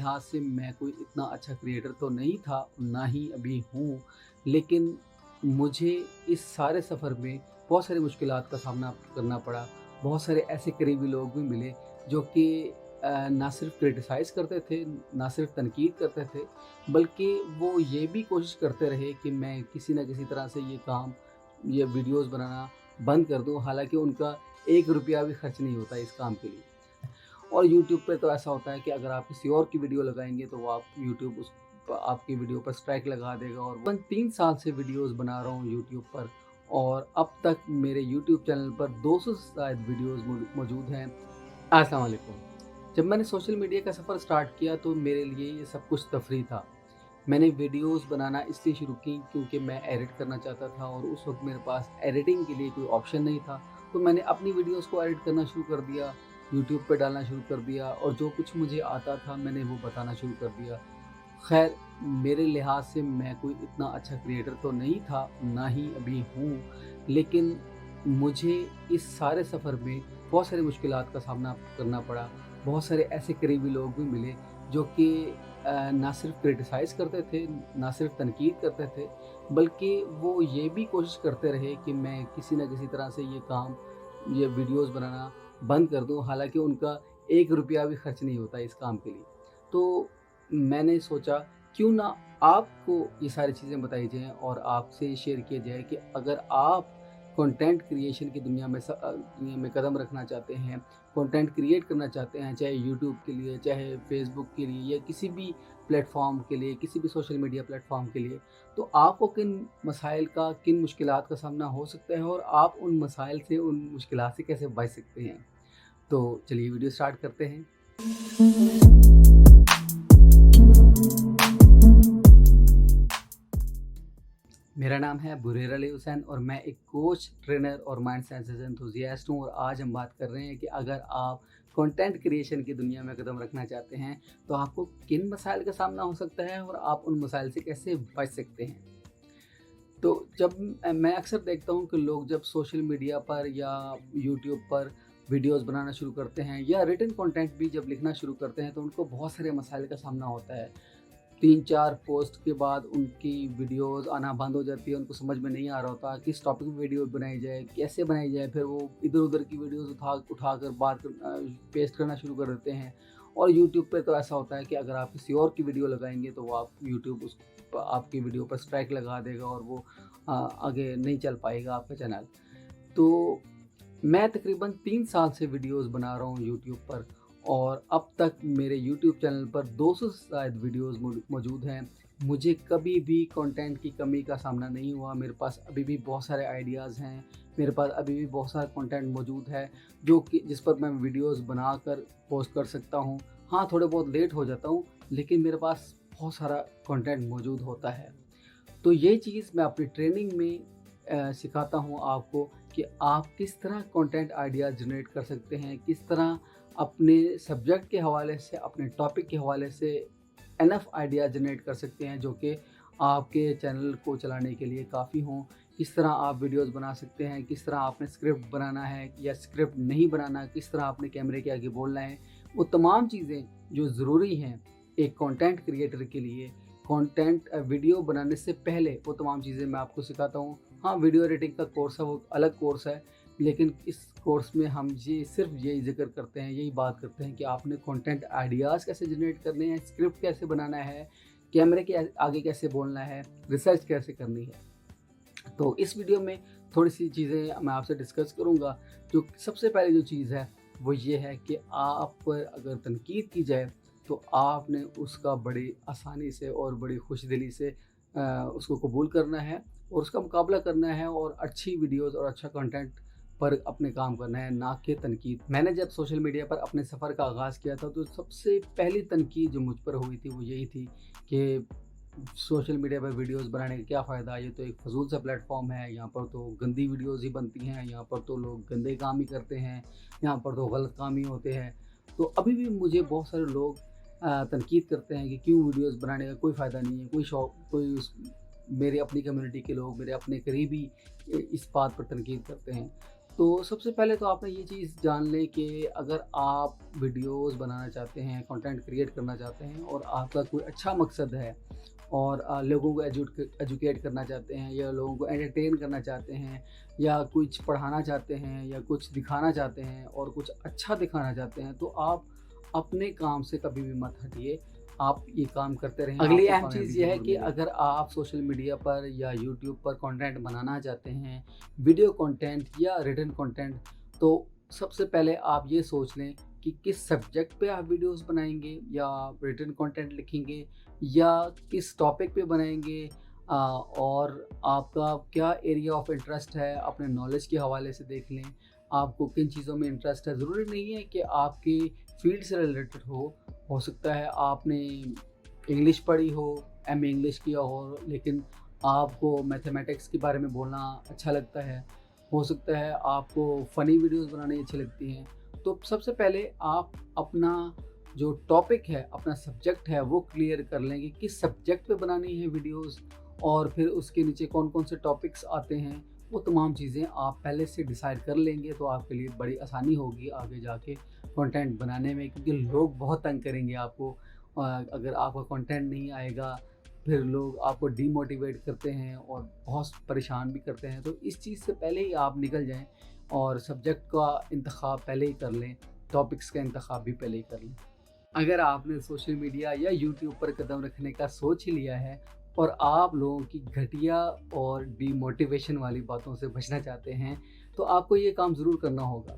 लिहाज से मैं कोई इतना अच्छा क्रिएटर तो नहीं था, ना ही अभी हूँ। लेकिन मुझे इस सारे सफ़र में बहुत सारी मुश्किलात का सामना करना पड़ा। बहुत सारे ऐसे करीबी लोग भी मिले जो कि ना सिर्फ़ क्रिटिसाइज़ करते थे, ना सिर्फ़ तनकीद करते थे, बल्कि वो ये भी कोशिश करते रहे कि मैं किसी न किसी तरह से ये वीडियोज़ बनाना बंद कर दूँ। हालाँकि उनका 1 रुपया भी खर्च नहीं होता इस काम के लिए। और यूट्यूब पे तो ऐसा होता है कि अगर आप किसी और की वीडियो लगाएँगे तो वो आप यूट्यूब उस आपकी वीडियो पर स्ट्राइक लगा देगा। और मैं 3 साल से वीडियोज़ बना रहा हूँ यूट्यूब पर, और अब तक मेरे यूट्यूब चैनल पर 200 से शायद वीडियोज़ मौजूद हैं। अस्सलाम वालेकुम। जब मैंने सोशल मीडिया का सफ़र स्टार्ट किया तो मेरे लिए ये सब कुछ तफरीह था। मैंने वीडियोज़ बनाना इसलिए शुरू की क्योंकि मैं एडिट करना चाहता था, और उस वक़्त मेरे पास एडिटिंग के लिए कोई ऑप्शन नहीं था। तो मैंने अपनी वीडियोज़ को एडिट करना शुरू कर दिया, यूट्यूब पे डालना शुरू कर दिया, और जो कुछ मुझे आता था मैंने वो बताना शुरू कर दिया। ख़ैर, मेरे लिहाज से मैं कोई इतना अच्छा क्रिएटर तो नहीं था, ना ही अभी हूँ। लेकिन मुझे इस सारे सफ़र में बहुत सारी मुश्किलात का सामना करना पड़ा। बहुत सारे ऐसे करीबी लोग भी मिले जो कि ना सिर्फ़ क्रिटिसाइज़ करते थे, ना सिर्फ़ तनकीद करते थे, बल्कि वो ये भी कोशिश करते रहे कि मैं किसी न किसी तरह से ये वीडियोज़ बनाना बंद कर दूँ। हालाँकि उनका 1 रुपया भी खर्च नहीं होता इस काम के लिए। तो मैंने सोचा क्यों ना आपको ये सारी चीज़ें बताई जाएँ और आपसे शेयर किया जाए कि अगर आप कंटेंट क्रिएशन की दुनिया में कदम रखना चाहते हैं, कंटेंट क्रिएट करना चाहते हैं, चाहे यूट्यूब के लिए, चाहे फेसबुक के लिए, या किसी भी प्लेटफ़ॉर्म के लिए, किसी भी सोशल मीडिया प्लेटफ़ॉर्म के लिए, तो आपको किन मुश्किलात का सामना हो सकता है, और आप उन मसाइल से, उन मुश्किलात से कैसे बच सकते हैं। तो चलिए वीडियो स्टार्ट करते हैं। मेरा नाम है बुरेर अली हुसैन, और मैं एक कोच, ट्रेनर और माइंड साइंसेस एंथुसियास्ट हूँ। और आज हम बात कर रहे हैं कि अगर आप कंटेंट क्रिएशन की दुनिया में कदम रखना चाहते हैं तो आपको किन मसाइल का सामना हो सकता है, और आप उन मसाइल से कैसे बच सकते हैं। तो जब मैं अक्सर देखता हूँ कि लोग जब सोशल मीडिया पर या यूट्यूब पर वीडियोस बनाना शुरू करते हैं, या रिटन कंटेंट भी जब लिखना शुरू करते हैं, तो उनको बहुत सारे मसाइल का सामना होता है। 3-4 पोस्ट के बाद उनकी वीडियोस आना बंद हो जाती है, उनको समझ में नहीं आ रहा होता किस टॉपिक पे वीडियो बनाई जाए, कैसे बनाई जाए। फिर वो इधर-उधर की वीडियोस उठाकर पेस्ट करना शुरू कर देते हैं। और यूट्यूब पे तो ऐसा होता है कि अगर आप किसी और की वीडियो लगाएँगे तो वो आप यूट्यूब उस प आपकी वीडियो पर स्ट्राइक लगा देगा, और वो आगे नहीं चल पाएगा आपका चैनल। तो मैं तकरीबन 3 साल से वीडियोस बना रहा हूँ यूट्यूब पर, और अब तक मेरे यूट्यूब चैनल पर 200 से शायद वीडियोस मौजूद हैं। मुझे कभी भी कंटेंट की कमी का सामना नहीं हुआ। मेरे पास अभी भी बहुत सारे आइडियाज़ हैं। मेरे पास अभी भी बहुत सारा कंटेंट मौजूद है जो कि जिस पर मैं वीडियोस बनाकर पोस्ट कर सकता हूँ। हाँ, थोड़े बहुत लेट हो जाता हूँ, लेकिन मेरे पास बहुत सारा कंटेंट मौजूद होता है। तो ये चीज़ मैं अपनी ट्रेनिंग में सिखाता हूँ आपको कि आप किस तरह कंटेंट आइडिया जनरेट कर सकते हैं, किस तरह अपने सब्जेक्ट के हवाले से, अपने टॉपिक के हवाले से इनफ आइडिया जनरेट कर सकते हैं जो कि आपके चैनल को चलाने के लिए काफ़ी हों। किस तरह आप वीडियोस बना सकते हैं, किस तरह आपने स्क्रिप्ट बनाना है या स्क्रिप्ट नहीं बनाना, किस तरह आपने कैमरे के आगे बोलना है, वो तमाम चीज़ें जो ज़रूरी हैं एक कंटेंट क्रिएटर के लिए। कंटेंट वीडियो बनाने से पहले वो तमाम चीज़ें मैं आपको सिखाता हूँ। हाँ, वीडियो एडिटिंग का कोर्स है, वो अलग कोर्स है, लेकिन इस कोर्स में हम सिर्फ यही ज़िक्र करते हैं, यही बात करते हैं कि आपने कंटेंट आइडियाज़ कैसे जनरेट करने हैं, स्क्रिप्ट कैसे बनाना है, कैमरे के आगे कैसे बोलना है, रिसर्च कैसे करनी है। तो इस वीडियो में थोड़ी सी चीज़ें मैं आपसे डिस्कस करूँगा। जो सबसे पहले जो चीज़ है वो ये है कि आप पर अगर तनकीद की जाए तो आपने उसका बड़ी आसानी से और बड़ी खुशदिली से उसको कबूल करना है, और उसका मुकाबला करना है, और अच्छी वीडियोस और अच्छा कंटेंट पर अपने काम करना है, ना कि तनकीद। मैंने जब सोशल मीडिया पर अपने सफ़र का आगाज़ किया था तो सबसे पहली तनकीद जो मुझ पर हुई थी वो यही थी कि सोशल मीडिया पर वीडियोस बनाने का क्या फ़ायदा, ये तो एक फ़ज़ूल सा प्लेटफॉर्म है, यहाँ पर तो गंदी वीडियोस ही बनती हैं, यहाँ पर तो लोग गंदे काम ही करते हैं, यहाँ पर तो गलत काम ही होते हैं। तो अभी भी मुझे बहुत सारे लोग तनकीद करते हैं कि क्यों वीडियोस बनाने का कोई फ़ायदा नहीं है, कोई शौक कोई उस मेरे अपनी कम्युनिटी के लोग, मेरे अपने करीबी इस बात पर तनकीद करते हैं। तो सबसे पहले तो आपने ये चीज़ जान लें कि अगर आप वीडियोस बनाना चाहते हैं, कंटेंट क्रिएट करना चाहते हैं और आपका कोई अच्छा मकसद है और लोगों को एजुकेट करना चाहते हैं या लोगों को एंटरटेन करना चाहते हैं या कुछ पढ़ाना चाहते हैं या कुछ दिखाना चाहते हैं और कुछ अच्छा दिखाना चाहते हैं, तो आप अपने काम से कभी भी मत हटिए। आप ये काम करते रहें। अगली आपको अहम चीज़ कामयाबी ये है ज़रूर कि मिलेगी। अगर आप सोशल मीडिया पर या यूट्यूब पर कंटेंट बनाना चाहते हैं, वीडियो कंटेंट या रिटन कंटेंट, तो सबसे पहले आप ये सोच लें कि किस सब्जेक्ट पे आप वीडियोस बनाएँगे या रिटन कंटेंट लिखेंगे या किस टॉपिक पे बनाएँगे, और आपका क्या एरिया ऑफ इंटरेस्ट है, अपने नॉलेज के हवाले से देख लें। आपको किन चीज़ों में इंटरेस्ट है, ज़रूरी नहीं है कि आपकी फ़ील्ड से रिलेटेड हो सकता है आपने इंग्लिश पढ़ी हो, एमए इंग्लिश किया हो, लेकिन आपको मैथमेटिक्स के बारे में बोलना अच्छा लगता है। हो सकता है आपको फ़नी वीडियोज़ बनानी अच्छी लगती हैं। तो सबसे पहले आप अपना जो टॉपिक है, अपना सब्जेक्ट है, वो क्लियर कर लें कि किस सब्जेक्ट पे बनानी है वीडियोज़ और फिर उसके नीचे कौन-कौन से टॉपिक्स आते हैं। वो तमाम चीज़ें आप पहले से डिसाइड कर लेंगे तो आपके लिए बड़ी आसानी होगी आगे जाके कंटेंट बनाने में, क्योंकि लोग बहुत तंग करेंगे आपको। अगर आपका कंटेंट नहीं आएगा, फिर लोग आपको डीमोटिवेट करते हैं और बहुत परेशान भी करते हैं। तो इस चीज़ से पहले ही आप निकल जाएँ और सब्जेक्ट का इंतखाब पहले ही कर लें, टॉपिक्स का इंतखाब भी पहले ही कर लें। अगर आपने सोशल मीडिया या यूट्यूब पर कदम रखने का सोच ही लिया है और आप लोगों की घटिया और डीमोटिवेशन वाली बातों से बचना चाहते हैं, तो आपको ये काम ज़रूर करना होगा।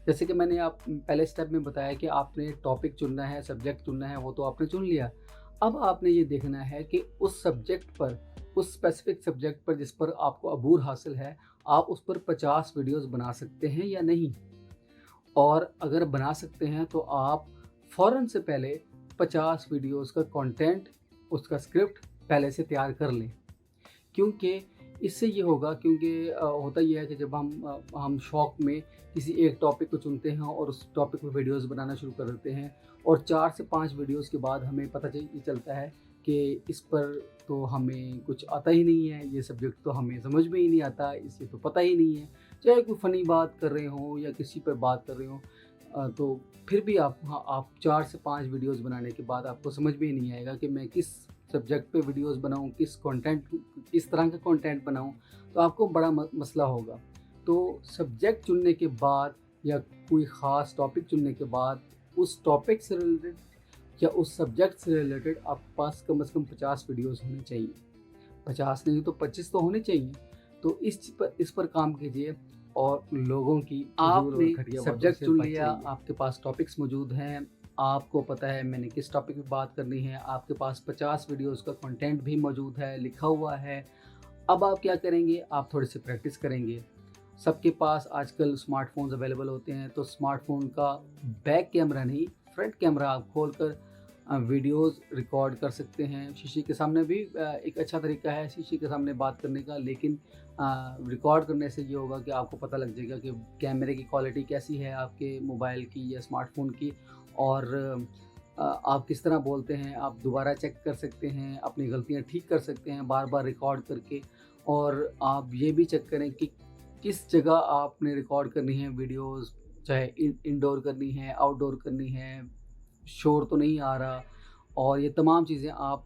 जैसे कि मैंने आप पहले स्टेप में बताया कि आपने टॉपिक चुनना है, सब्जेक्ट चुनना है, वो तो आपने चुन लिया। अब आपने ये देखना है कि उस सब्जेक्ट पर, उस स्पेसिफिक सब्जेक्ट पर जिस पर आपको अबूर हासिल है, आप उस पर 50 वीडियोज़ बना सकते हैं या नहीं? और अगर बना सकते हैं तो आप फ़ौरन से पहले 50 वीडियोज़ का कंटेंट, उसका स्क्रिप्ट पहले से तैयार कर लें। क्योंकि इससे ये होगा, क्योंकि होता ये है कि जब हम शौक में किसी एक टॉपिक को चुनते हैं और उस टॉपिक पे वीडियोस बनाना शुरू कर देते हैं और 4 से 5 वीडियोस के बाद हमें पता चलता है कि इस पर तो हमें कुछ आता ही नहीं है, ये सब्जेक्ट तो हमें समझ में ही नहीं आता, इसे तो पता ही नहीं है। चाहे कोई फ़नी बात कर रहे हों या किसी पर बात कर रहे हों, तो फिर भी आप 4 से 5 वीडियोस बनाने के बाद आपको समझ में ही नहीं आएगा कि मैं किस सब्जेक्ट पे वीडियोस बनाऊँ, किस तरह का कंटेंट बनाऊँ, तो आपको बड़ा मसला होगा। तो सब्जेक्ट चुनने के बाद या कोई ख़ास टॉपिक चुनने के बाद उस टॉपिक से रिलेटेड या उस सब्जेक्ट से रिलेटेड आपके पास कम से कम 50 वीडियोस होने चाहिए। 50 नहीं तो 25 तो होने चाहिए। तो इस पर काम कीजिए और लोगों की आपने घटिया बातों सब्जेक्ट से चुन बच लिया, जाइए। आपके पास टॉपिक्स मौजूद हैं, आपको पता है मैंने किस टॉपिक पे बात करनी है, आपके पास 50 वीडियोज़ का कंटेंट भी मौजूद है, लिखा हुआ है। अब आप क्या करेंगे, आप थोड़ी-सी प्रैक्टिस करेंगे। सबके पास आजकल स्मार्टफ़ोन्स अवेलेबल होते हैं, तो स्मार्टफ़ोन का बैक कैमरा नहीं, फ्रंट कैमरा आप खोलकर वीडियोज़ रिकॉर्ड कर सकते हैं। शीशे के सामने भी एक अच्छा तरीका है शीशे के सामने बात करने का, लेकिन रिकॉर्ड करने से ये होगा कि आपको पता लग जाएगा कि कैमरे की क्वालिटी कैसी है आपके मोबाइल की या स्मार्टफ़ोन की, और आप किस तरह बोलते हैं। आप दोबारा चेक कर सकते हैं, अपनी गलतियाँ ठीक कर सकते हैं बार-बार रिकॉर्ड करके। और आप ये भी चेक करें कि किस जगह आपने रिकॉर्ड करनी है वीडियोज़, चाहे इनडोर करनी है, आउटडोर करनी है, शोर तो नहीं आ रहा, और ये तमाम चीज़ें आप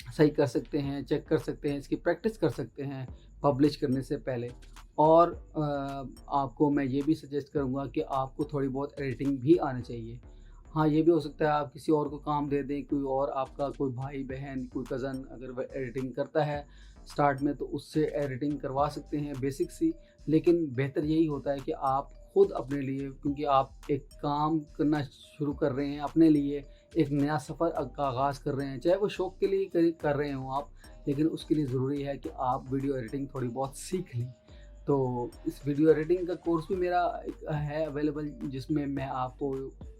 सही कर सकते हैं, चेक कर सकते हैं, इसकी प्रैक्टिस कर सकते हैं पब्लिश करने से पहले। और आपको मैं ये भी सजेस्ट करूँगा कि आपको थोड़ी बहुत एडिटिंग भी आनी चाहिए। हाँ, ये भी हो सकता है आप किसी और को काम दे दें, कोई और आपका कोई भाई-बहन, कोई कज़न अगर वह एडिटिंग करता है स्टार्ट में, तो उससे एडिटिंग करवा सकते हैं बेसिक सी। लेकिन बेहतर यही होता है कि आप खुद अपने लिए, क्योंकि आप एक काम करना शुरू कर रहे हैं अपने लिए, एक नया सफ़र का आगाज़ कर रहे हैं, चाहे वो शौक के लिए कर रहे हों आप, लेकिन उसके लिए ज़रूरी है कि आप वीडियो एडिटिंग थोड़ी बहुत सीख लें। तो इस वीडियो एडिटिंग का कोर्स भी मेरा एक है अवेलेबल, जिसमें मैं आपको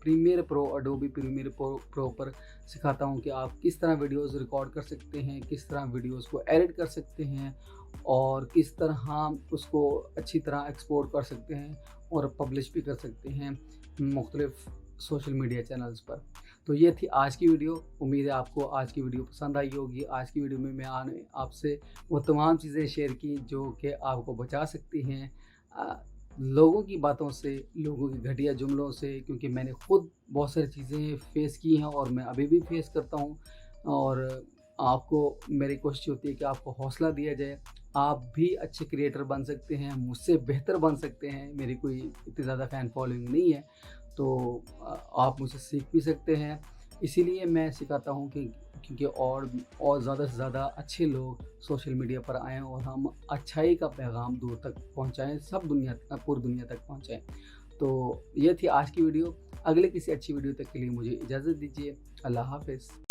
Premiere Pro, Adobe Premiere Pro पर सिखाता हूँ कि आप किस तरह वीडियोस रिकॉर्ड कर सकते हैं, किस तरह वीडियोस को एडिट कर सकते हैं और किस तरह उसको अच्छी तरह एक्सपोर्ट कर सकते हैं और पब्लिश भी कर सकते हैं मुख्तलिफ़ सोशल मीडिया चैनल्स पर। तो ये थी आज की वीडियो। उम्मीद है आपको आज की वीडियो पसंद आई होगी। आज की वीडियो में मैं आपसे वो तमाम चीज़ें शेयर की जो कि आपको बचा सकती हैं लोगों की बातों से, लोगों की घटिया जुमलों से, क्योंकि मैंने खुद बहुत सारी चीज़ें फ़ेस की हैं और मैं अभी भी फ़ेस करता हूँ। और आपको मेरी कोशिश होती है कि आपको हौसला दिया जाए। आप भी अच्छे क्रिएटर बन सकते हैं, मुझसे बेहतर बन सकते हैं। मेरी कोई इतनी ज़्यादा फ़ैन फ़ॉलोइंग नहीं है, तो आप मुझसे सीख भी सकते हैं। इसीलिए मैं सिखाता हूँ कि क्योंकि और ज़्यादा से ज़्यादा अच्छे लोग सोशल मीडिया पर आएँ और हम अच्छाई का पैगाम दूर तक पहुँचाएँ, पूरी दुनिया तक पहुँचाएँ। तो ये थी आज की वीडियो। अगले किसी अच्छी वीडियो तक के लिए मुझे इजाज़त दीजिए। अल्लाह हाफ़िज़।